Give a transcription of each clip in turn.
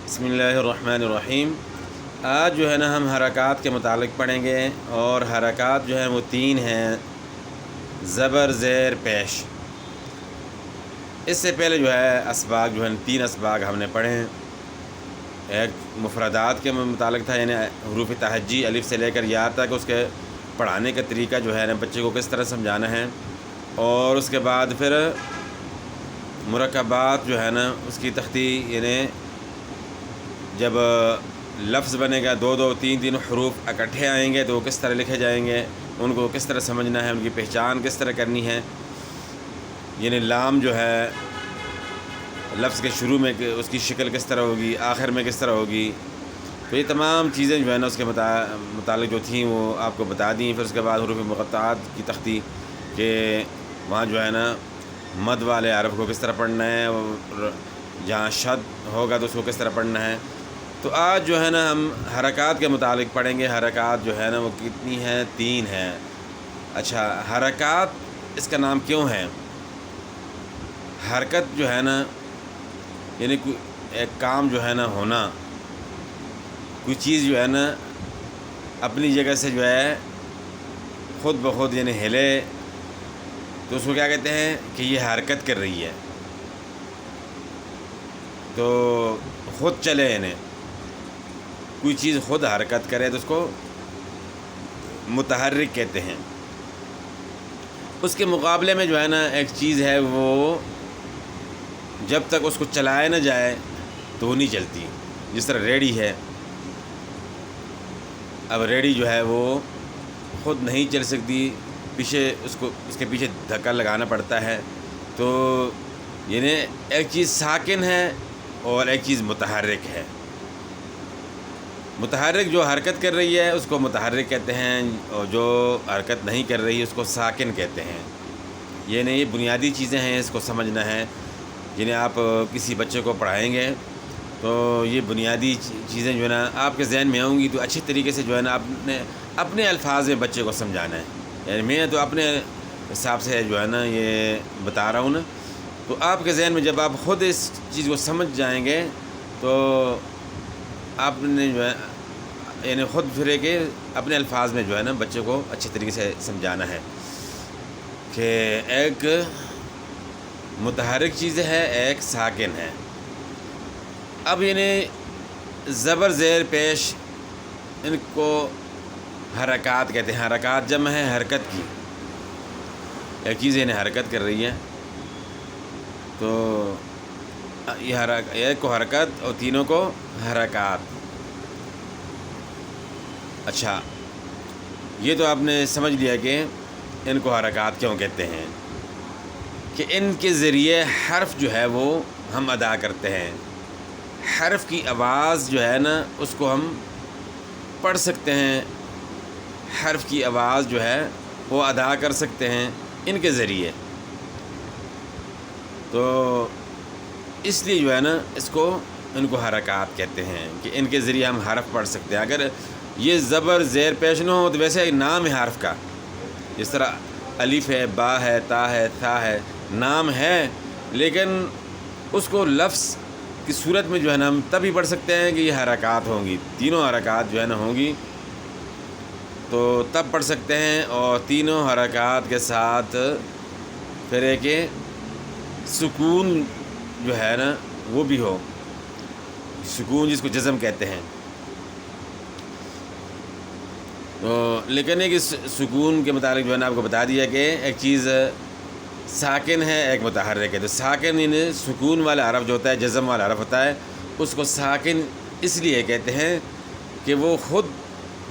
بسم اللہ الرحمن الرحیم۔ آج جو ہے نا ہم حرکات کے متعلق پڑھیں گے، اور حرکات جو ہیں وہ تین ہیں: زبر، زیر، پیش۔ اس سے پہلے جو ہے اسباق جو ہے تین اسباق ہم نے پڑھے ہیں۔ ایک مفردات کے متعلق تھا، یعنی حروف تہجی الف سے لے کر یا تک اس کے پڑھانے کا طریقہ جو ہے نا بچے کو کس طرح سمجھانا ہے، اور اس کے بعد پھر مرکبات جو ہے نا اس کی تختی، یعنی جب لفظ بنے گا دو تین حروف اکٹھے آئیں گے تو وہ کس طرح لکھے جائیں گے، ان کو کس طرح سمجھنا ہے، ان کی پہچان کس طرح کرنی ہے، یعنی لام جو ہے لفظ کے شروع میں اس کی شکل کس طرح ہوگی، آخر میں کس طرح ہوگی۔ تو یہ تمام چیزیں جو ہے نا اس کے متعلق جو تھیں وہ آپ کو بتا دیں۔ پھر اس کے بعد حروف مقطعات کی تختی کہ وہاں جو ہے نا مد والے حرف کو کس طرح پڑھنا ہے، اور جہاں شد ہوگا تو اس کو کس طرح پڑھنا ہے۔ تو آج جو ہے نا ہم حرکات کے متعلق پڑھیں گے۔ حرکات جو ہے نا وہ کتنی ہیں؟ تین ہیں۔ اچھا، حرکات اس کا نام کیوں ہے؟ حرکت جو ہے نا یعنی ایک کام جو ہے نا ہونا، کوئی چیز جو ہے نا اپنی جگہ سے جو ہے خود بخود یعنی ہلے تو اس کو کیا کہتے ہیں کہ یہ حرکت کر رہی ہے۔ تو خود چلے، یعنی کوئی چیز خود حرکت کرے تو اس کو متحرک کہتے ہیں۔ اس کے مقابلے میں جو ہے نا ایک چیز ہے وہ جب تک اس کو چلائے نہ جائے تو وہ نہیں چلتی۔ جس طرح ریڑھی ہے، اب ریڑھی جو ہے وہ خود نہیں چل سکتی، پیچھے اس کے پیچھے دھکا لگانا پڑتا ہے۔ تو یعنی ایک چیز ساکن ہے اور ایک چیز متحرک ہے۔ متحرک جو حرکت کر رہی ہے اس کو متحرک کہتے ہیں، اور جو حرکت نہیں کر رہی اس کو ساکن کہتے ہیں۔ یہ نہیں، بنیادی چیزیں ہیں، اس کو سمجھنا ہے۔ جنہیں آپ کسی بچے کو پڑھائیں گے تو یہ بنیادی چیزیں جو ہے نا آپ کے ذہن میں آؤں گی، تو اچھی طریقے سے جو ہے نا آپ نے اپنے الفاظ میں بچے کو سمجھانا ہے۔ یعنی میں تو اپنے حساب سے جو ہے نا یہ بتا رہا ہوں نا، تو آپ کے ذہن میں جب آپ خود اس چیز کو سمجھ جائیں گے تو آپ نے جو ہے یعنی خود پھرے کے اپنے الفاظ میں جو ہے نا بچے کو اچھی طریقے سے سمجھانا ہے کہ ایک متحرک چیز ہے، ایک ساکن ہے۔ اب یعنی زبر، زیر، پیش، ان کو حرکات کہتے ہیں۔ حرکات جمع ہے حرکت کی، ایک چیز یعنی حرکت کر رہی ہے تو یہ ایک کو حرکت اور تینوں کو حرکات۔ اچھا، یہ تو آپ نے سمجھ لیا کہ ان کو حرکات کیوں کہتے ہیں، کہ ان کے ذریعے حرف جو ہے وہ ہم ادا کرتے ہیں۔ حرف کی آواز جو ہے نا اس کو ہم پڑھ سکتے ہیں، حرف کی آواز جو ہے وہ ادا کر سکتے ہیں ان کے ذریعے۔ تو اس لیے جو ہے نا ان کو حرکات کہتے ہیں کہ ان کے ذریعے ہم حرف پڑھ سکتے ہیں۔ اگر یہ زبر، زیر، پیش نہ ہو تو ویسے نام ہے حرف کا، جس طرح الف ہے، با ہے، تا ہے، ثا ہے، نام ہے، لیکن اس کو لفظ کی صورت میں جو ہے نا ہم تب ہی پڑھ سکتے ہیں کہ یہ حرکات ہوں گی، تینوں حرکات جو ہے نا ہوں گی تو تب پڑھ سکتے ہیں۔ اور تینوں حرکات کے ساتھ پھر ایک سکون جو ہے نا وہ بھی ہو، سکون جس کو جزم کہتے ہیں۔ تو لیکن ایک سکون کے متعلق جو ہے نا آپ کو بتا دیا کہ ایک چیز ساکن ہے، ایک متحرک ہے۔ تو ساکن یعنی سکون والا حرف جو ہوتا ہے، جزم والا حرف ہوتا ہے، اس کو ساکن اس لیے کہتے ہیں کہ وہ خود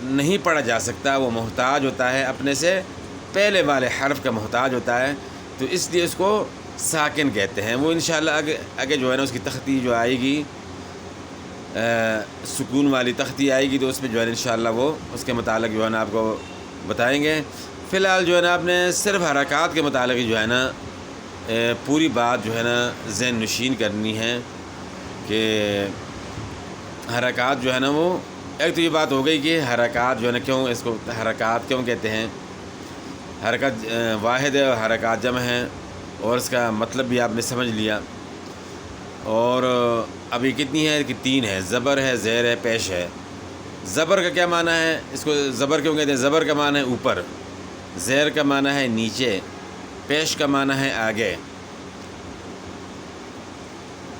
نہیں پڑھا جا سکتا، وہ محتاج ہوتا ہے، اپنے سے پہلے والے حرف کا محتاج ہوتا ہے، تو اس لیے اس کو ساکن کہتے ہیں۔ وہ انشاءاللہ آگے جو ہے نا اس کی تختی جو آئے گی، سکون والی تختی آئے گی، تو اس میں جو ہے انشاءاللہ وہ اس کے متعلق جو ہے نا آپ کو بتائیں گے۔ فی الحال جو ہے نا آپ نے صرف حرکات کے متعلق جو ہے نا پوری بات جو ہے نا ذہن نشین کرنی ہے کہ حرکات جو ہے نا وہ ایک تو یہ بات ہو گئی کہ حرکات جو ہے نا کیوں اس کو حرکات کیوں کہتے ہیں۔ حرکت واحد ہے اور حرکات جمع ہیں، اور اس کا مطلب بھی آپ نے سمجھ لیا۔ اور اب یہ کتنی ہے کہ 3 ہے، زبر ہے، زیر ہے، پیش ہے۔ زبر کا کیا معنی ہے؟ اس کو زبر کیوں کہتے ہیں؟ زبر کا معنی ہے اوپر، زیر کا معنی ہے نیچے، پیش کا معنی ہے آگے۔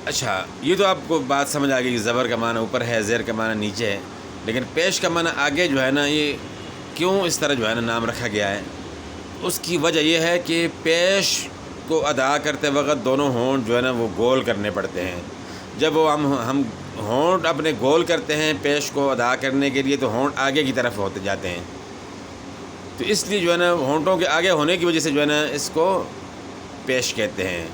اچھا، یہ تو آپ کو بات سمجھ آ گئی کہ زبر کا معنی اوپر ہے، زیر کا معنی نیچے ہے، لیکن پیش کا معنی آگے جو ہے نا، یہ کیوں اس طرح جو ہے نا نام رکھا گیا ہے؟ اس کی وجہ یہ ہے کہ پیش کو ادا کرتے وقت دونوں ہونٹ جو ہے نا وہ گول کرنے پڑتے ہیں۔ جب وہ ہم ہونٹ اپنے گول کرتے ہیں پیش کو ادا کرنے کے لیے، تو ہونٹ آگے کی طرف ہوتے جاتے ہیں، تو اس لیے جو ہے نا ہونٹوں کے آگے ہونے کی وجہ سے جو ہے نا اس کو پیش کہتے ہیں۔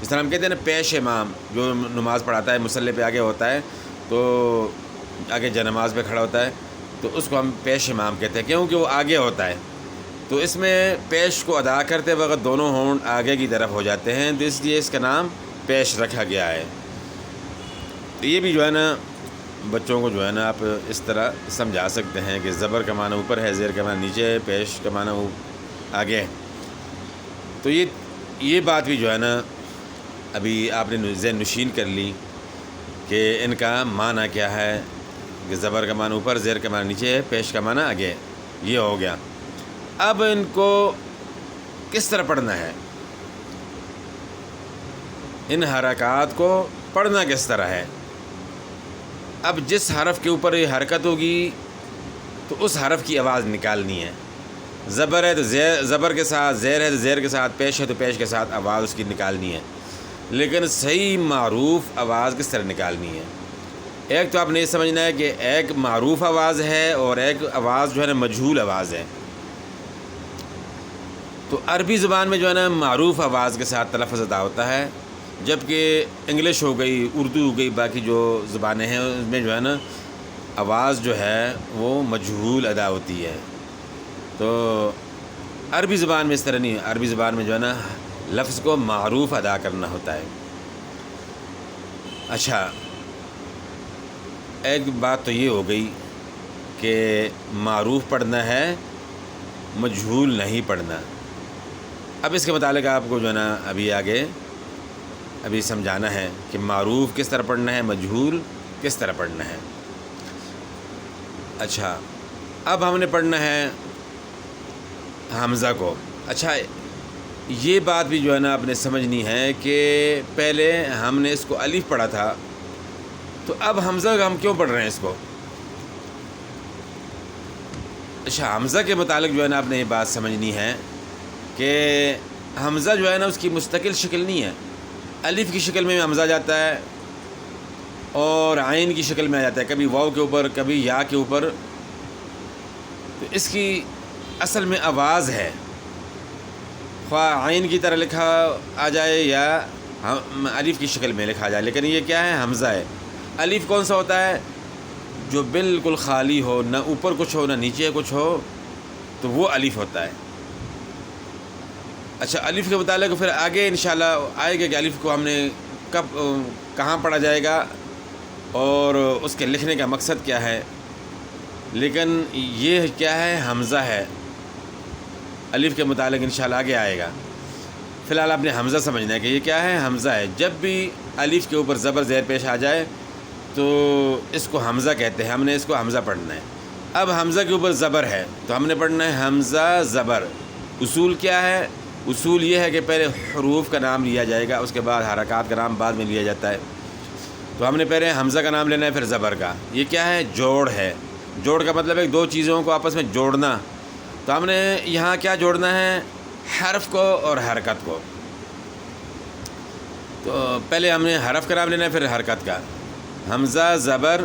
اس طرح ہم کہتے ہیں نا پیش امام، جو نماز پڑھاتا ہے مصلی پہ آگے ہوتا ہے، تو آگے جنماز پہ کھڑا ہوتا ہے، تو اس کو ہم پیش امام کہتے ہیں کیونکہ وہ آگے ہوتا ہے۔ تو اس میں پیش کو ادا کرتے وقت دونوں ہونٹ آگے کی طرف ہو جاتے ہیں، تو اس لیے اس کا نام پیش رکھا گیا ہے۔ تو یہ بھی جو ہے نا بچوں کو جو ہے نا آپ اس طرح سمجھا سکتے ہیں کہ زبر کا معنی اوپر ہے، زیر کا معنی نیچے ہے، پیش کا معنی آگے ہے۔ تو یہ بات بھی جو ہے نا ابھی آپ نے ذہن نشین کر لی کہ ان کا معنی کیا ہے، کہ زبر کا معنی اوپر، زیر کا معنی نیچے ہے، پیش کا معنی آگے، یہ ہو گیا۔ اب ان کو کس طرح پڑھنا ہے؟ ان حرکات کو پڑھنا کس طرح ہے؟ اب جس حرف کے اوپر یہ حرکت ہوگی تو اس حرف کی آواز نکالنی ہے۔ زبر ہے تو زبر کے ساتھ، زیر ہے تو زیر کے ساتھ، پیش ہے تو پیش کے ساتھ آواز اس کی نکالنی ہے، لیکن صحیح معروف آواز کس طرح نکالنی ہے؟ ایک تو آپ نے یہ سمجھنا ہے کہ ایک معروف آواز ہے اور ایک آواز جو ہے نا مجہول آواز ہے۔ تو عربی زبان میں جو ہے نا معروف آواز کے ساتھ تلفظ ادا ہوتا ہے، جبکہ انگلش ہو گئی، اردو ہو گئی، باقی جو زبانیں ہیں اس میں جو ہے نا آواز جو ہے وہ مجہول ادا ہوتی ہے۔ تو عربی زبان میں اس طرح نہیں ہے، عربی زبان میں جو ہے نا لفظ کو معروف ادا کرنا ہوتا ہے۔ اچھا، ایک بات تو یہ ہو گئی کہ معروف پڑھنا ہے، مجہول نہیں پڑھنا۔ اب اس کے متعلق آپ کو جو ہے نا ابھی سمجھانا ہے کہ معروف کس طرح پڑھنا ہے، مجہول کس طرح پڑھنا ہے۔ اچھا، اب ہم نے پڑھنا ہے حمزہ کو۔ اچھا، یہ بات بھی جو ہے نا آپ نے سمجھنی ہے کہ پہلے ہم نے اس کو الف پڑھا تھا، تو اب حمزہ ہم کیوں پڑھ رہے ہیں اس کو؟ اچھا، حمزہ کے متعلق جو ہے نا آپ نے یہ بات سمجھنی ہے کہ حمزہ جو ہے نا اس کی مستقل شکل نہیں ہے۔ الف کی شکل میں حمزہ جاتا ہے اور عین کی شکل میں آ جاتا ہے، کبھی واو کے اوپر، کبھی یا کے اوپر۔ تو اس کی اصل میں آواز ہے، خواہ عین کی طرح لکھا آ جائے یا الف کی شکل میں لکھا جائے، لیکن یہ کیا ہے؟ حمزہ ہے۔ الف کون سا ہوتا ہے؟ جو بالکل خالی ہو، نہ اوپر کچھ ہو نہ نیچے کچھ ہو، تو وہ الف ہوتا ہے۔ اچھا، الف کے متعلق پھر آگے انشاءاللہ آئے گا کہ الف کو ہم نے کہاں پڑھا جائے گا اور اس کے لکھنے کا مقصد کیا ہے، لیکن یہ کیا ہے؟ حمزہ ہے۔ الف کے متعلق انشاءاللہ آگے آئے گا۔ فی الحال آپ نے حمزہ سمجھنا ہے کہ یہ کیا ہے؟ حمزہ ہے۔ جب بھی الف کے اوپر زبر زیر پیش آ جائے تو اس کو حمزہ کہتے ہیں، ہم نے اس کو حمزہ پڑھنا ہے۔ اب حمزہ کے اوپر زبر ہے تو ہم نے پڑھنا ہے حمزہ زبر۔ اصول کیا ہے؟ اصول یہ ہے کہ پہلے حروف کا نام لیا جائے گا، اس کے بعد حرکات کا نام بعد میں لیا جاتا ہے۔ تو ہم نے پہلے حمزہ کا نام لینا ہے، پھر زبر کا۔ یہ کیا ہے؟ جوڑ ہے۔ جوڑ کا مطلب ہے دو چیزوں کو آپس میں جوڑنا۔ تو ہم نے یہاں کیا جوڑنا ہے؟ حرف کو اور حرکت کو۔ تو پہلے ہم نے حرف کا نام لینا ہے، پھر حرکت کا۔ حمزہ زبر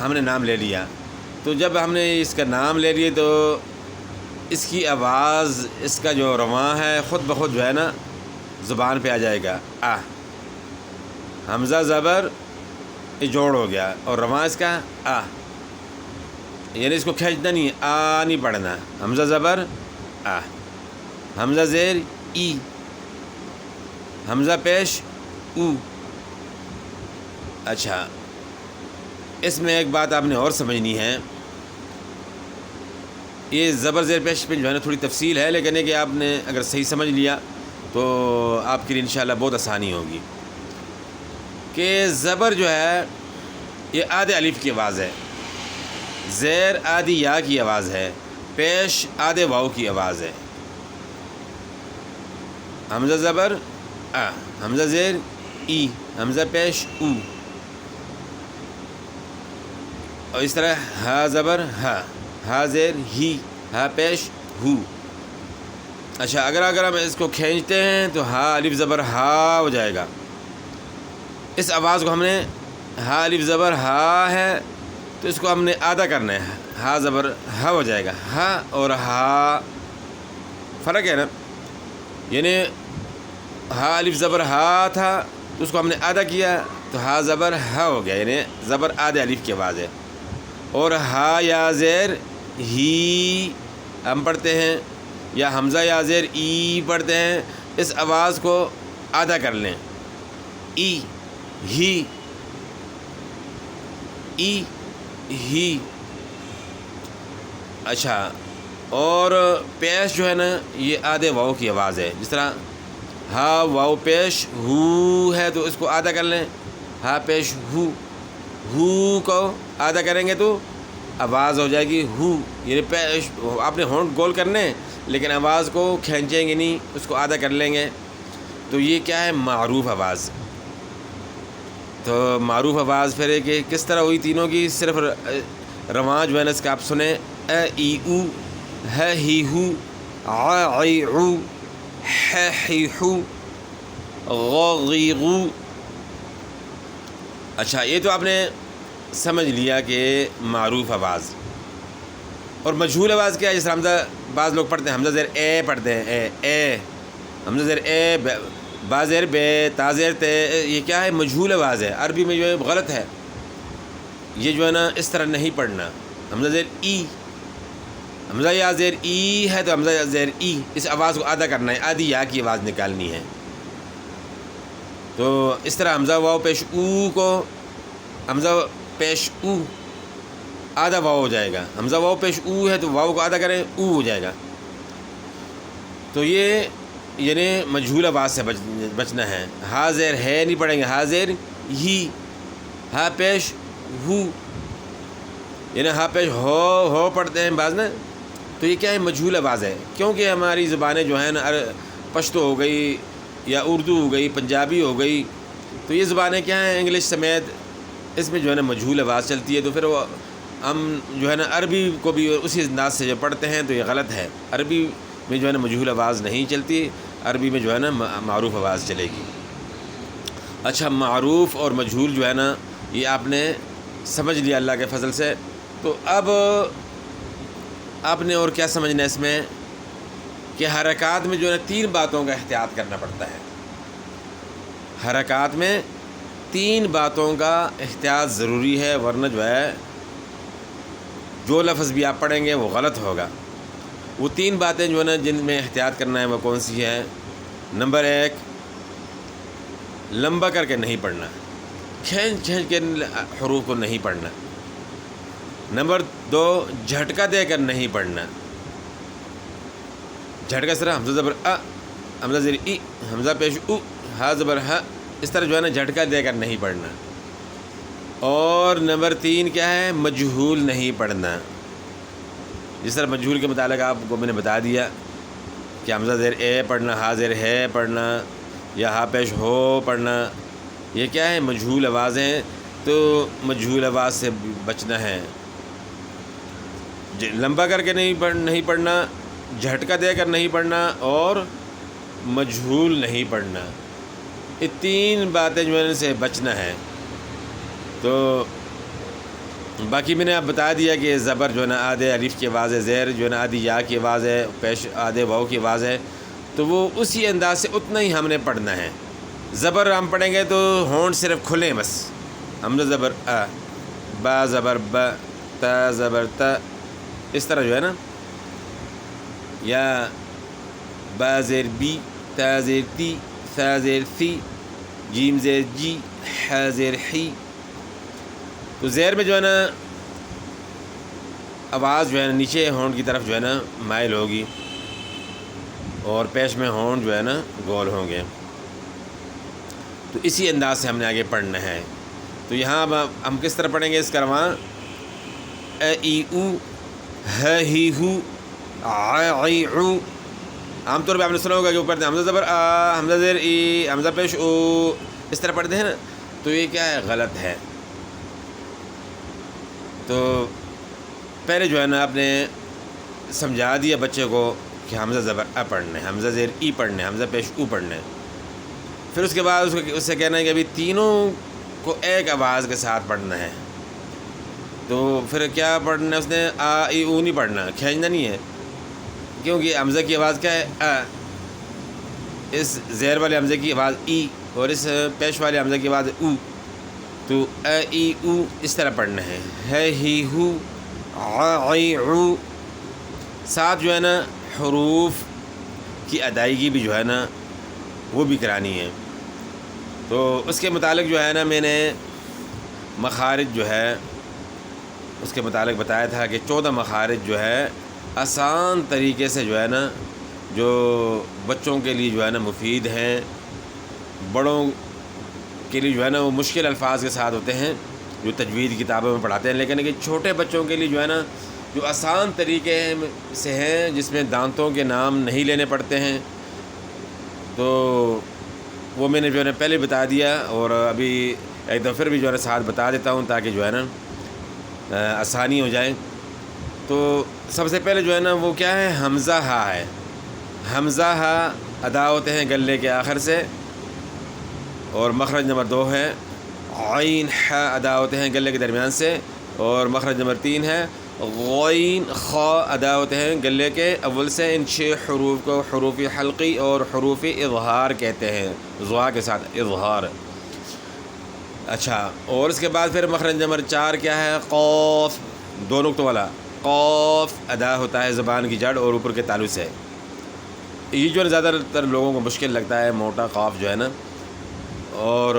ہم نے نام لے لیا، تو جب ہم نے اس کا نام لے لیے تو اس کی آواز، اس کا جو رواں ہے خود بخود جو ہے نا زبان پہ آ جائے گا۔ حمزہ زبر یہ جوڑ ہو گیا، اور رواں اس کا یعنی اس کو کھینچنا نہیں، نہیں پڑھنا۔ حمزہ زبر حمزہ زیر ای، حمزہ پیش او۔ اچھا، اس میں ایک بات آپ نے اور سمجھنی ہے، یہ زبر زیر پیش پہ جو ہے نا تھوڑی تفصیل ہے، لیکن ہے کہ آپ نے اگر صحیح سمجھ لیا تو آپ کے لیے انشاءاللہ بہت آسانی ہوگی۔ کہ زبر جو ہے یہ آدھے الف کی آواز ہے، زیر آدھی یا کی آواز ہے، پیش آدھے واؤ کی آواز ہے. حمزہ زبر آ، حمزہ زیر ای، حمزہ پیش او، اور اس طرح ہا زبر ہا، ہا زیر ہی، ہا پیش ہو. اچھا اگر ہم اس کو کھینچتے ہیں تو ہا الف زبر ہا ہو جائے گا. اس آواز کو ہم نے ہا الف زبر ہا ہے تو اس کو ہم نے آدھا کرنا ہے، ہا زبر ہا ہو جائے گا. ہا اور ہا فرق ہے نا، یعنی ہا الف زبر ہا تھا تو اس کو ہم نے آدھا کیا تو ہا زبر ہا ہو گیا، یعنی زبر آدھے الف کی آواز ہے. اور ہا یا زیر ہی ہم پڑھتے ہیں، یا حمزہ یا زیر ای پڑھتے ہیں. اس آواز کو آدھا کر لیں، ای ہی، ای ہی. اچھا اور پیش جو ہے نا یہ آدھے واؤ کی آواز ہے، جس طرح ہا واؤ پیش ہو ہے تو اس کو آدھا کر لیں، ہا پیش ہو. ہو کو آدھا کریں گے تو آواز ہو جائے گی ہو، یعنی پیش آپ نے ہونٹ گول کرنے لیکن آواز کو کھینچیں گے نہیں، اس کو آدھا کر لیں گے. تو یہ کیا ہے؟ معروف آواز. تو معروف آواز پھر ہے کہ کس طرح ہوئی تینوں کی، صرف رواں جو ہے نا اس کا آپ سنیں، ا ای او، ہ ہی ہو، ع عی عو، ح حی حو، غ غی غو. اچھا یہ تو آپ نے سمجھ لیا کہ معروف آواز. اور مجہول آواز کیا ہے؟ جیسے حمزہ بعض لوگ پڑھتے ہیں، حمزہ زیر اے پڑھتے ہیں، اے حمزہ زیر اے، با زیر بے، تا زیر تے. یہ کیا ہے؟ مجہول آواز ہے، عربی میں جو ہے غلط ہے. یہ جو ہے نا اس طرح نہیں پڑھنا. حمزہ زیر ای، حمزہ یا زیر ای ہے تو حمزہ یا زیر ای، اس آواز کو آدھا کرنا ہے، آدھی یا کی آواز نکالنی ہے. تو اس طرح حمزہ واؤ پیش او کو، حمزہ پیش او آدھا واؤ ہو جائے گا. حمزہ واؤ پیش او ہے تو واؤ کو آدھا کریں، او ہو جائے گا. تو یہ یعنی مجہول آواز سے بچنا ہے. ہا زیر ہے نہیں پڑھیں گے، ہا زیر ہی، ہا پیش ہو، یعنی ہا پیش ہو پڑھتے ہیں بعض نا. تو یہ کیا ہے؟ مجہول آواز ہے. کیونکہ ہماری زبانیں جو ہیں نا پشتو ہو گئی یا اردو ہو گئی، پنجابی ہو گئی، تو یہ زبانیں کیا ہیں؟ انگلش سمیت اس میں جو ہے نا مجہول آواز چلتی ہے. تو پھر وہ ہم جو ہے نا عربی کو بھی اسی انداز سے جو پڑھتے ہیں تو یہ غلط ہے. عربی میں جو ہے نا مجہول آواز نہیں چلتی، عربی میں جو ہے نا معروف آواز چلے گی. اچھا معروف اور مجہول جو ہے نا یہ آپ نے سمجھ لیا اللہ کے فضل سے. تو اب آپ نے اور کیا سمجھنا ہے اس میں کہ حرکات میں جو ہے 3 باتوں کا احتیاط کرنا پڑتا ہے. حرکات میں 3 باتوں کا احتیاط ضروری ہے، ورنہ جو ہے جو لفظ بھی آپ پڑھیں گے وہ غلط ہوگا. وہ 3 باتیں جو ہے نا جن میں احتیاط کرنا ہے وہ کون سی ہیں؟ نمبر 1، لمبا کر کے نہیں پڑھنا، کھینچ کے حروف کو نہیں پڑھنا. نمبر 2، جھٹکا دے کر نہیں پڑھنا. جھٹکا سرا حمزہ زبر ا، حمزہ زیر ای، حمزہ پیش او، ہا زبر ہ، اس طرح جو ہے نا جھٹکا دے کر نہیں پڑھنا. اور نمبر 3 کیا ہے؟ مجہول نہیں پڑھنا. جس طرح مجہول کے متعلق آپ کو میں نے بتا دیا کہ حمزہ زیر اے پڑھنا، ہا زیر ہے پڑھنا، یا ہا پیش ہو پڑھنا. یہ کیا ہے؟ مجہول آوازیں. تو مجہول آواز سے بچنا ہے. لمبا کر کے نہیں پڑھنا، جھٹکا دے کر نہیں پڑھنا، اور مجہول نہیں پڑھنا. یہ 3 باتیں جو ہے ان سے بچنا ہے. تو باقی میں نے آپ بتا دیا کہ زبر جو ہے نا آدھے الف کی آواز ہے، زیر جو ہے نا آدھی یا کی آواز ہے، پیش آدھے واؤ کی آواز ہے. تو وہ اسی انداز سے اتنا ہی ہم نے پڑھنا ہے. زبر ہم پڑھیں گے تو ہونٹ صرف کھلیں بس. حمزہ زبر ا، با زبر ب، تا زبر ت، اس طرح جو ہے نا، یا با زیر بی، تا زیر تی، ثا زیر ثی، جیم زیر جی، ح زیر حی. تو زیر میں جو ہے نا آواز جو ہے نا نیچے ہونٹ کی طرف جو ہے نا مائل ہوگی، اور پیش میں ہونٹ جو ہے نا گول ہوں گے. تو اسی انداز سے ہم نے آگے پڑھنا ہے. تو یہاں ہم کس طرح پڑھیں گے اس کا رواں ا ای او ہ ہی ہو ع عی عو. عام طور پہ آپ نے سنا ہوگا کہ اوپر حمزہ زبر آ، حمزہ زیر ای، حمزہ پیش او، اس طرح پڑھتے ہیں نا. تو یہ کیا ہے؟ غلط ہے. تو پہلے جو ہے نا آپ نے سمجھا دیا بچے کو کہ حمزہ زبر ا پڑھنا ہے، حمزہ زیر ای پڑھنا ہے، حمزہ پیش او پڑھنا ہے. پھر اس کے بعد اس سے کہنا ہے کہ ابھی تینوں کو ایک آواز کے ساتھ پڑھنا ہے. تو پھر کیا پڑھنا ہے اس نے؟ آ ای او نہیں پڑھنا، کھینچنا نہیں ہے، کیونکہ حمزہ کی آواز کیا ہے؟ ا. اس زیر والے حمزے کی آواز ای اور اس پیش والے حمزے کی آواز او. تو ا ای او اس طرح پڑھنا ہے. ہے ہی ہو ع عی عو. ساتھ جو ہے نا حروف کی ادائیگی بھی جو ہے نا وہ بھی کرانی ہے. تو اس کے متعلق جو ہے نا میں نے مخارج جو ہے اس کے متعلق بتایا تھا کہ 14 مخارج جو ہے آسان طریقے سے جو ہے نا جو بچوں کے لیے جو ہے نا مفید ہیں، بڑوں کے لیے جو ہے نا وہ مشکل الفاظ کے ساتھ ہوتے ہیں جو تجوید کتابوں میں پڑھاتے ہیں، لیکن کہ چھوٹے بچوں کے لیے جو ہے نا جو آسان طریقے سے ہیں جس میں دانتوں کے نام نہیں لینے پڑتے ہیں. تو وہ میں نے جو ہے نا پہلے بتا دیا، اور ابھی ایک دفعہ پھر بھی جو ہے نا ساتھ بتا دیتا ہوں تاکہ جو ہے نا آسانی ہو جائے. تو سب سے پہلے جو ہے نا وہ کیا ہے؟ حمزہ ہا ہے. حمزہ ہا ادا ہوتے ہیں گلے کے آخر سے، اور مخرج نمبر 2 ہے عین ح ادا ہوتے ہیں گلے کے درمیان سے، اور مخرج نمبر 3 ہے غین خا ادا ہوتے ہیں گلے کے اول سے. ان 6 حروف کو حروف حلقی اور حروف اظہار کہتے ہیں، ضوا کے ساتھ اظہار. اچھا، اور اس کے بعد پھر مخرج نمبر 4 کیا ہے؟ قاف، 2 نقطوں والا قاف ادا ہوتا ہے زبان کی جڑ اور اوپر کے تالو سے. یہ جو ہے زیادہ تر لوگوں کو مشکل لگتا ہے موٹا قاف جو ہے نا. اور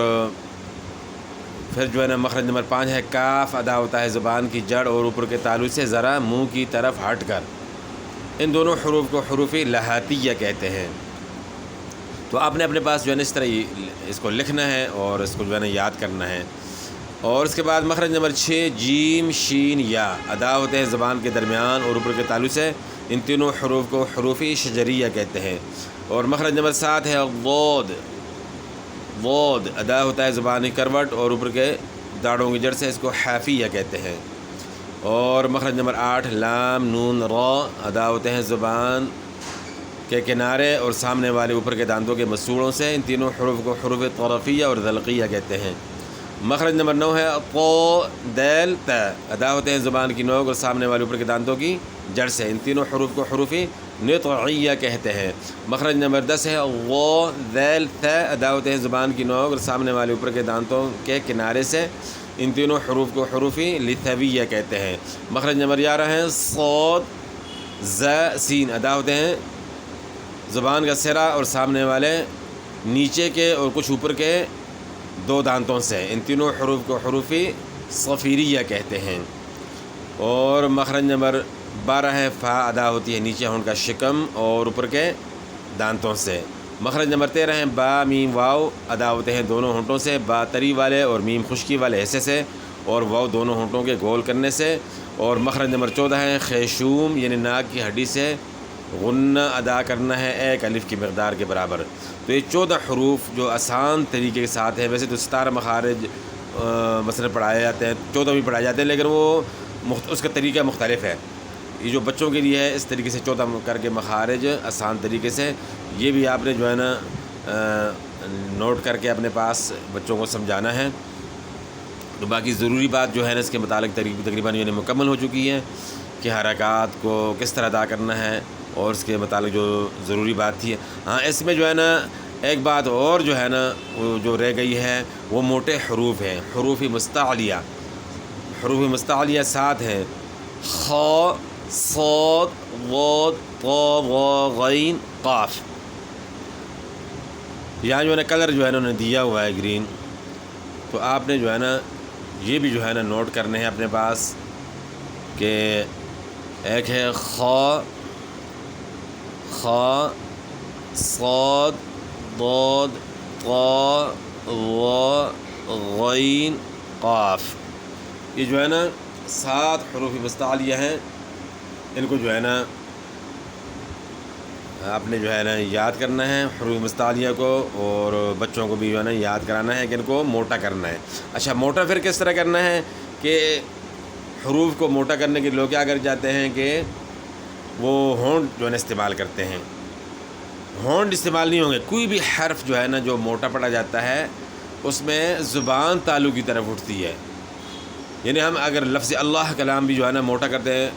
پھر جو ہے نا مخرج نمبر 5 ہے کاف ادا ہوتا ہے زبان کی جڑ اور اوپر کے تالو سے ذرا منہ کی طرف ہٹ کر. ان دونوں حروف کو حروف لہاتیہ کہتے ہیں. تو آپ نے اپنے پاس جو ہے نا اس طرح اس کو لکھنا ہے اور اس کو جو ہے نا یاد کرنا ہے. اور اس کے بعد مخرج نمبر 6 جیم شین یا ادا ہوتے ہیں زبان کے درمیان اور اوپر کے تالو سے. ان تینوں حروف کو حروف شجریہ کہتے ہیں. اور مخرج نمبر 7 ہے ضاد، ضاد ادا ہوتا ہے زبانی کروٹ اور اوپر کے داڑھوں کی جڑ سے، اس کو حافیہ کہتے ہیں. اور مخرج نمبر 8 لام نون را ادا ہوتے ہیں زبان کے کنارے اور سامنے والے اوپر کے دانتوں کے مسوڑوں سے. ان تینوں حروف کو حروف طرفیہ اور ذلقیہ کہتے ہیں. مخرج نمبر 9 ہے قو دال تا ادا ہوتے ہیں زبان کی نوک اور سامنے والے اوپر کے دانتوں کی جڑ سے. ان تینوں حروف کو حروف نطعیہ کہتے ہیں. مخرج نمبر 10 ہے غ ذال ثا ادا ہوتے ہیں زبان کی نوک اور سامنے والے اوپر کے دانتوں کے کنارے سے. ان تینوں حروف کو حروف لثویہ کہتے ہیں. مخرج نمبر 11 ہے صاد ز سین ادا ہوتے ہیں زبان کا سرا اور سامنے والے نیچے کے اور کچھ اوپر کے 2 دانتوں سے. ان تینوں حروف کو حروف صفیریہ کہتے ہیں. اور مخرج نمبر 12 ہے فا ادا ہوتی ہے نیچے ہونٹ کا شکم اور اوپر کے دانتوں سے. مخرج نمبر 13 ہے با میم واو ادا ہوتے ہیں دونوں ہونٹوں سے، با تری والے اور میم خشکی والے حصے سے، اور واو دونوں ہونٹوں کے گول کرنے سے. اور مخرج نمبر 14 ہے خیشوم یعنی ناک کی ہڈی سے غنہ ادا کرنا ہے 1 الف کی مقدار کے برابر. تو یہ 14 حروف جو آسان طریقے کے ساتھ ہیں. ویسے تو 17 مخارج مثلا پڑھائے جاتے ہیں، 14 بھی پڑھائے جاتے ہیں، لیکن وہ اس کا طریقہ مختلف ہے. یہ جو بچوں کے لیے ہے اس طریقے سے 14 کر کے مخارج آسان طریقے سے، یہ بھی آپ نے جو ہے نا نوٹ کر کے اپنے پاس بچوں کو سمجھانا ہے. تو باقی ضروری بات جو ہے نا اس کے متعلق تقریباً یعنی مکمل ہو چکی ہے کہ حرکات کو کس طرح ادا کرنا ہے اور اس کے متعلق جو ضروری بات تھی. ہاں، اس میں جو ہے نا ایک بات اور جو ہے نا وہ جو رہ گئی ہے وہ موٹے حروف ہیں، حروف مستعلیہ. حروف مستعلیہ 7 ہیں خا صاد ضاد طا ظا غین قاف. یہاں جو ہے نا کلر جو ہے نا انہوں نے دیا ہوا ہے گرین، تو آپ نے جو ہے نا یہ بھی جو ہے نا نوٹ کرنے ہیں اپنے پاس کہ ایک ہے خا صاد ضاد طا غین قاف، یہ جو ہے نا 7 حروف مستعلیہ ہیں، ان کو جو ہے نا آپ نے جو ہے نا یاد کرنا ہے حروف مستعلیہ کو، اور بچوں کو بھی جو ہے نا یاد کرانا ہے کہ ان کو موٹا کرنا ہے۔ اچھا موٹا پھر کس طرح کرنا ہے کہ حروف کو موٹا کرنے کے لوگ کیا کر جاتے ہیں کہ وہ ہونٹ جو ہے نا استعمال کرتے ہیں۔ ہونٹ استعمال نہیں ہوں گے، کوئی بھی حرف جو ہے نا جو موٹا پڑا جاتا ہے اس میں زبان تالو کی طرف اٹھتی ہے، یعنی ہم اگر لفظ اللہ کلام بھی جو ہے نا موٹا کرتے ہیں،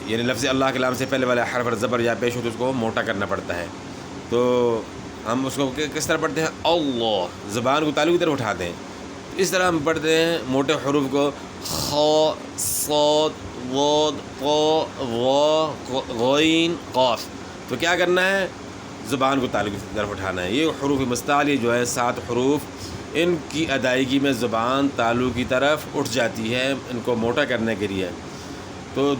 یعنی لفظ اللہ کلام سے پہلے والا حرف زبر یا پیش ہو تو اس کو موٹا کرنا پڑتا ہے، تو ہم اس کو کس طرح پڑھتے ہیں؟ اللہ، زبان کو تالو کی طرف اٹھاتے ہیں، اس طرح ہم پڑھتے ہیں موٹے حروف کو خا صاد ضاد طا غا غین قاف، تو کیا کرنا ہے؟ زبان کو تالو کی طرف اٹھانا ہے۔ یہ حروف مستعلیہ جو ہے 7 حروف، ان کی ادائیگی میں زبان تالو کی طرف اٹھ جاتی ہے ان کو موٹا کرنے کے لیے، تو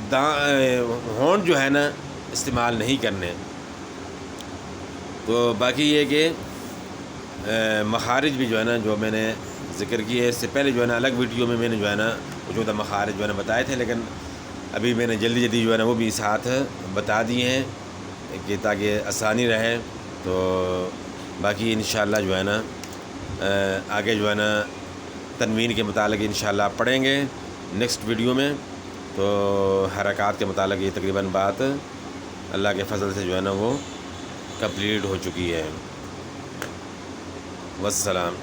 ہونٹ جو ہے نا استعمال نہیں کرنے۔ تو باقی یہ کہ مخارج بھی جو ہے نا جو میں نے ذکر کی ہے، اس سے پہلے جو ہے نا الگ ویڈیو میں نے جو ہے نا وجود مخارج جو ہے نا بتائے تھے، لیکن ابھی میں نے جلدی جو ہے نا وہ بھی ساتھ بتا دیے ہیں کہ تاکہ آسانی رہے۔ تو باقی انشاءاللہ جو ہے نا آگے جو ہے نا تنوین کے متعلق انشاءاللہ آپ پڑھیں گے نیکسٹ ویڈیو میں۔ تو حرکات کے متعلق یہ تقریباً بات اللہ کے فضل سے جو ہے نا وہ کمپلیٹ ہو چکی ہے۔ والسلام۔